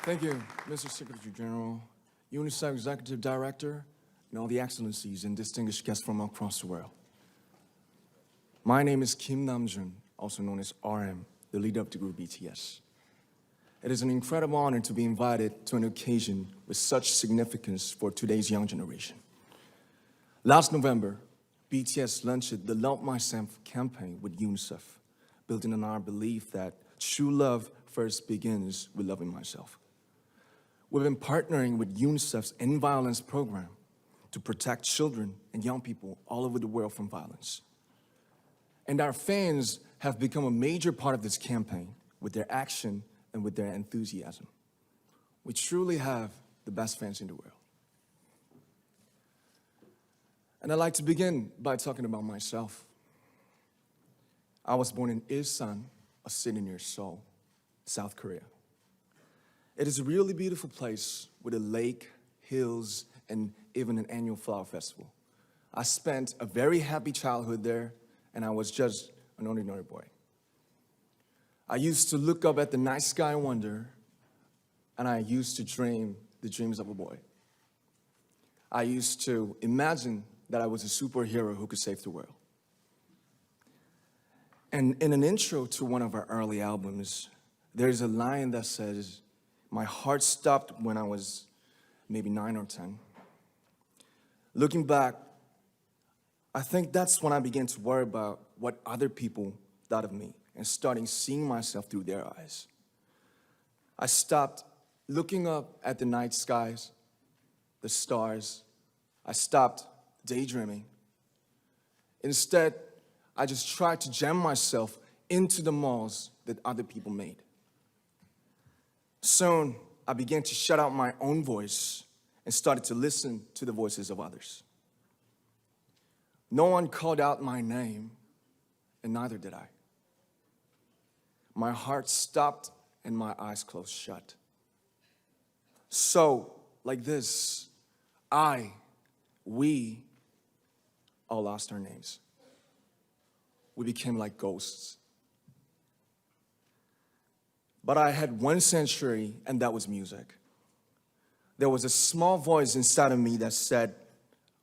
Thank you, Mr. Secretary General, UNICEF Executive Director, and all the excellencies and distinguished guests from across the world. My name is Kim Namjoon, also known as RM, the leader of the group BTS. It is an incredible honor to be invited to an occasion with such significance for today's young generation. Last November, BTS launched the Love Myself campaign with UNICEF, building on our belief that true love first begins with loving myself. We've been partnering with UNICEF's End Violence program to protect children and young people all over the world from violence. And our fans have become a major part of this campaign with their action and with their enthusiasm. We truly have the best fans in the world. And I'd like to begin by talking about myself. I was born in Ilsan, a city near Seoul, South Korea. It is a really beautiful place with a lake, hills, and even an annual flower festival. I spent a very happy childhood there, and I was just an ordinary boy. I used to look up at the night sky and wonder, and I used to dream the dreams of a boy. I used to imagine that I was a superhero who could save the world. And in an intro to one of our early albums, there's a line that says, "My heart stopped when I was maybe 9 or 10. Looking back, I think that's when I began to worry about what other people thought of me and starting seeing myself through their eyes. I stopped looking up at the night skies, the stars. I stopped daydreaming. Instead, I just tried to jam myself into the malls that other people made. Soon, I began to shut out my own voice and started to listen to the voices of others. No one called out my name, and neither did I. My heart stopped and my eyes closed shut. So, like this, we all lost our names. We became like ghosts. But I had one sanctuary, and that was music. There was a small voice inside of me that said,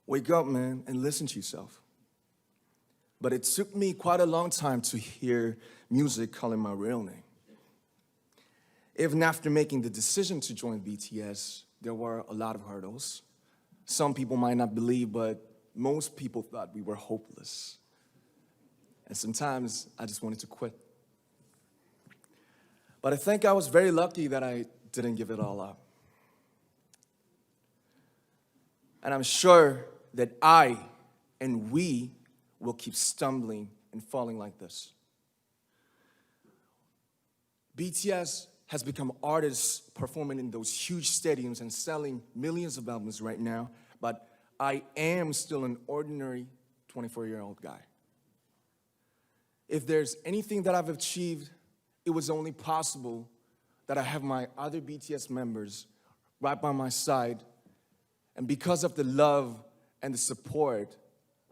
"Wake up, man, and listen to yourself." But it took me quite a long time to hear music calling my real name. Even after making the decision to join BTS, there were a lot of hurdles. Some people might not believe, but most people thought we were hopeless. And sometimes I just wanted to quit. But I think I was very lucky that I didn't give it all up. And I'm sure that I and we will keep stumbling and falling like this. BTS has become artists performing in those huge stadiums and selling millions of albums right now, but I am still an ordinary 24-year-old guy. If there's anything that I've achieved, it was only possible that I have my other BTS members right by my side, and because of the love and the support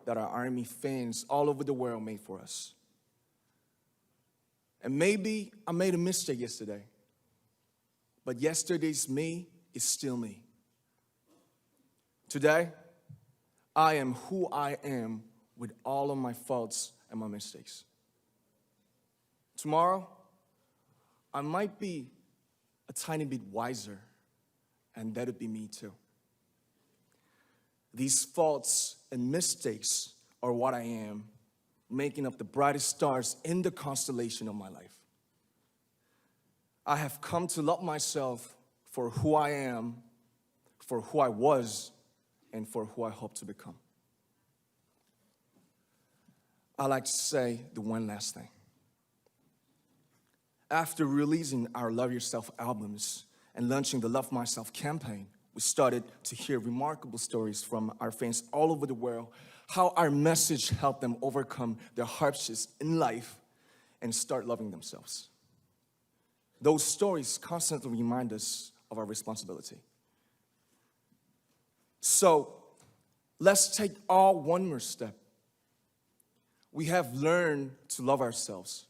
that our ARMY fans all over the world made for us. And maybe I made a mistake yesterday, but yesterday's me is still me. Today, I am who I am with all of my faults and my mistakes. Tomorrow, I might be a tiny bit wiser, and that'd be me too. These faults and mistakes are what I am, making up the brightest stars in the constellation of my life. I have come to love myself for who I am, for who I was, and for who I hope to become. I like to say the one last thing. After releasing our Love Yourself albums and launching the Love Myself campaign, we started to hear remarkable stories from our fans all over the world, how our message helped them overcome their hardships in life and start loving themselves. Those stories constantly remind us of our responsibility. So, let's take all one more step. We have learned to love ourselves.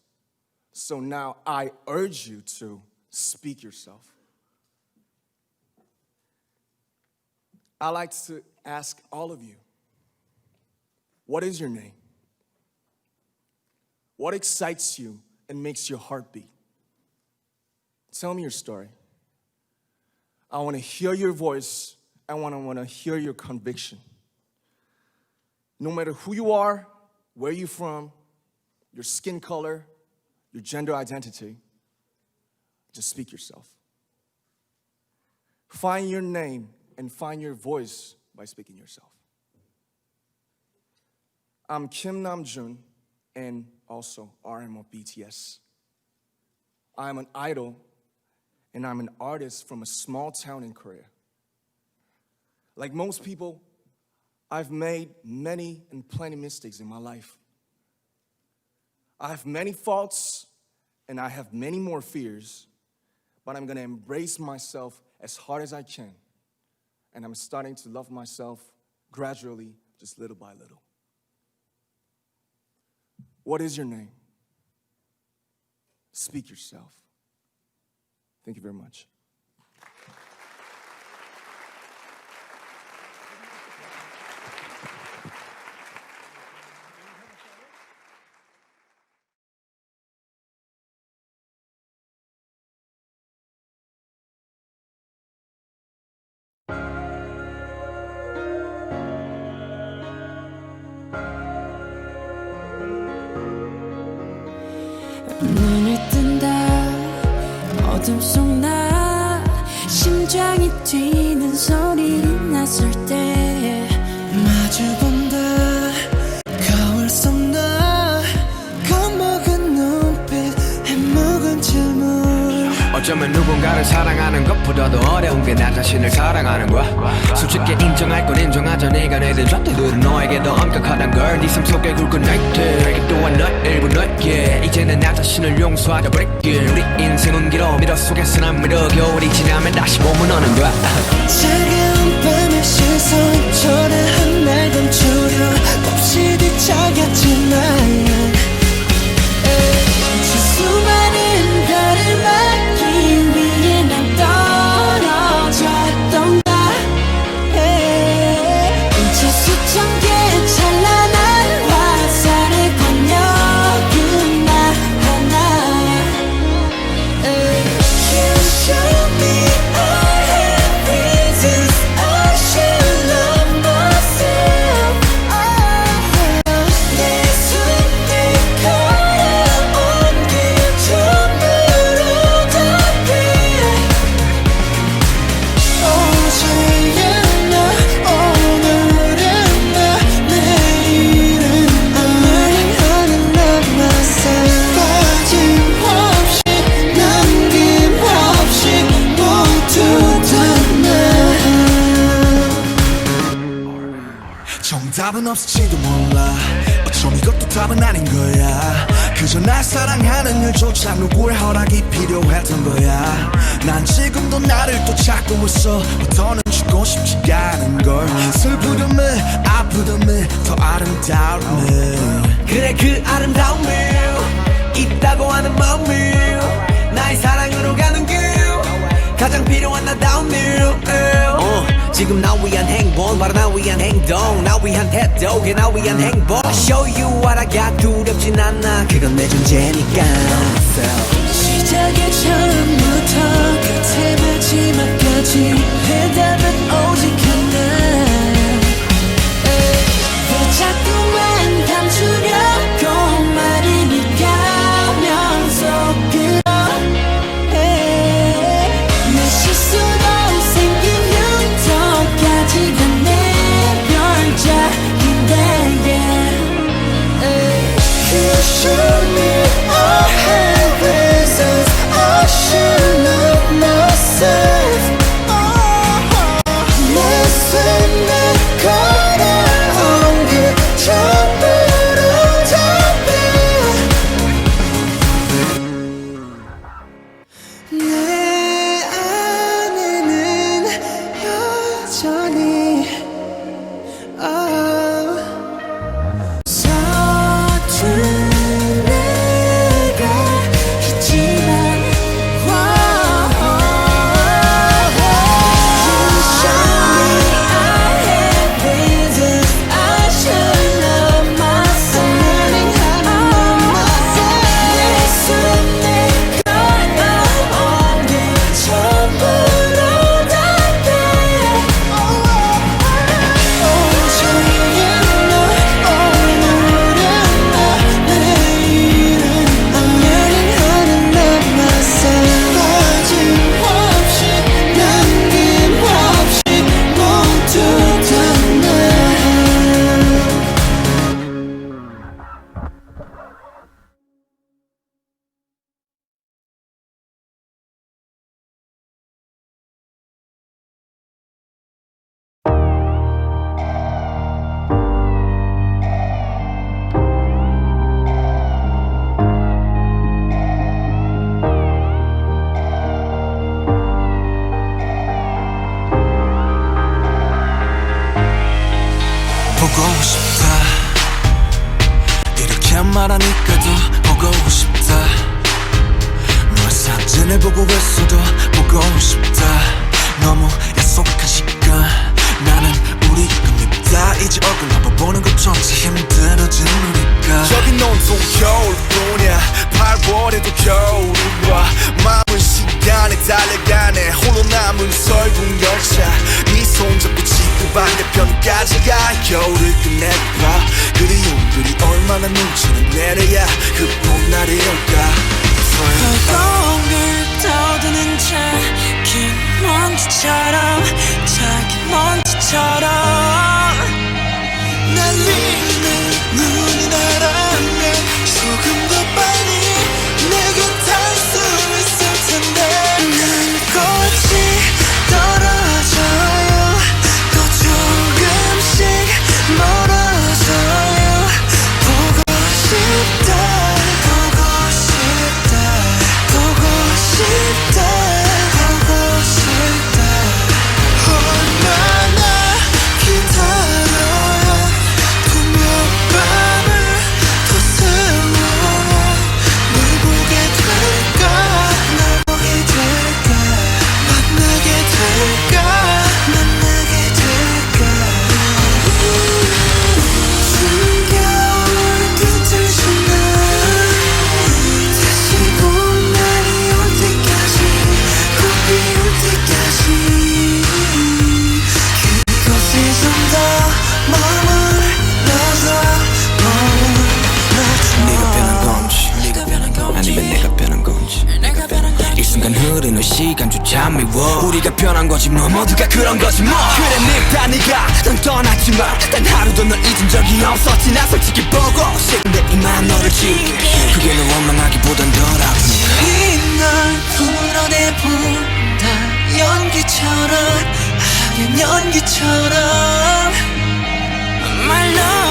So now I urge you to speak yourself. I like to ask all of you, what is your name? What excites you and makes your heart beat? Tell me your story. I want to hear your voice. I want to hear your conviction. No matter who you are, where you're from, your skin color, your gender identity, just speak yourself. Find your name and find your voice by speaking yourself. I'm Kim Namjoon and also RM of BTS. I'm an idol and I'm an artist from a small town in Korea. Like most people, I've made many and plenty mistakes in my life. I have many faults and I have many more fears, but I'm gonna embrace myself as hard as I can. And I'm starting to love myself gradually, just little by little. What is your name? Speak yourself. Thank you very much. 눈을 뜬다 어둠 속 나 심장이 뛰는 소리 났을 때 마주본다 거울 속 나 겁먹은 눈빛 해묵은 질문 어쩌면 누군가를 사랑하는 것보다도 어려운 게 나 자신을 사랑하는 거야. 솔직히 인정할 건 인정하자. 네가 내든 좌태들은 너에게 더 엄격하단 걸. 네 삶 속에 굵은 나이트 이게 또한 너의 일부 너에게 이제는 나 자신을 용서하자 버릴게. 우리 인생은 길어 미러 속에서 난 미러 겨울이 지나면 다시 봄은 오는 거야. 차가운 밤의 시선 초라한 날 감추려 없이 뒤척였지만 수많은 별을 막기 위해 난 떨어졌던가. 이제 수천 개의 찬란한 화살에 관여은 나 하나. You show me I have reasons I should love myself. 내 손에 거야 온길 전부로 덮인 어제의 나 오늘의 나 내일은 I love myself. 빠짐없이 남김없이 모두 다 정답은 없을지도 몰라. 어쩜 이것도 답은 아닌 거야. 그저 날 사랑하는 일조차 누구의 허락이 필요했던 거야. 난 지금도 나를 또 찾고 있어. 더는 죽고 싶지 않은 걸. 슬프듬을 아프듬을 더 아름다움을. 그래 그 아름다움을 있다고 하는 마음을 나의 사랑으로 가는 길 가장 필요한 나다운 일. 지금 나 위한 행복 바로 나 위한 행동 나 위한 태도 그게 나 위한 행복 I show you what I got 두렵진 않아 그건 내 존재니까. 시작의 처음부터 끝의 마지막까지 해답은 오직 하나. 왜 자꾸만 감추려고 말이 네 가면 속으로 내 실수로 생긴 흉터까지가 내 별작인데. You show me I have reasons I should love myself. 말하니까 더 보고 싶다. 너의 사진을 보고 있어도 보고 싶다. 너무 약속한 시간 나는 우리가 밉다. 이제 얼굴 한번 보는 것조차 힘들어진 우리가. 여긴 온통 겨울뿐이야. 8월에도 겨울이 와. 마음은 시간에 달려가네. 홀로 남은 설국 열차. 네 손잡고 지금 반대편까지 가. 겨울을 끝내봐. 그리움들이 얼마나 눈치를 내려야 그 봄날이 올까. 거울을 떠드는 작은 먼지처럼 작은 먼지처럼 날리는 눈이 나라면 조금 더 빨리 내게 닿을 수 있을 텐데 난 꽃이 떨어져요 또 조금씩 멀어져요 보고 싶다 보고 싶다 보고 싶다 얼마나 기다려야 또 몇 밤을 더 세워 널 보게 될까 날 보게 될까 만나게 될까 만나게 될까 숨겨올 끝을 지나 다시 봄날이 올 때까지 꼭 비올 때까지 그곳에 좀 더 머물러서 네가 변한 건지 아니면 내가 변한 건지 이 순간 흐르는 시간조차 미워. 우리가 변한 거지 뭐 모두가 그런 거지 뭐. 그래 늙다 네가 넌 떠났지만 단 하루도 널 잊은 적이 없었지. 나 솔직히 보고 싶은데 이만 너를 지울게. 그게 널 원망하기보단 덜 아프니 이날 풀어내본다 연기처럼 하얀 연기처럼 My love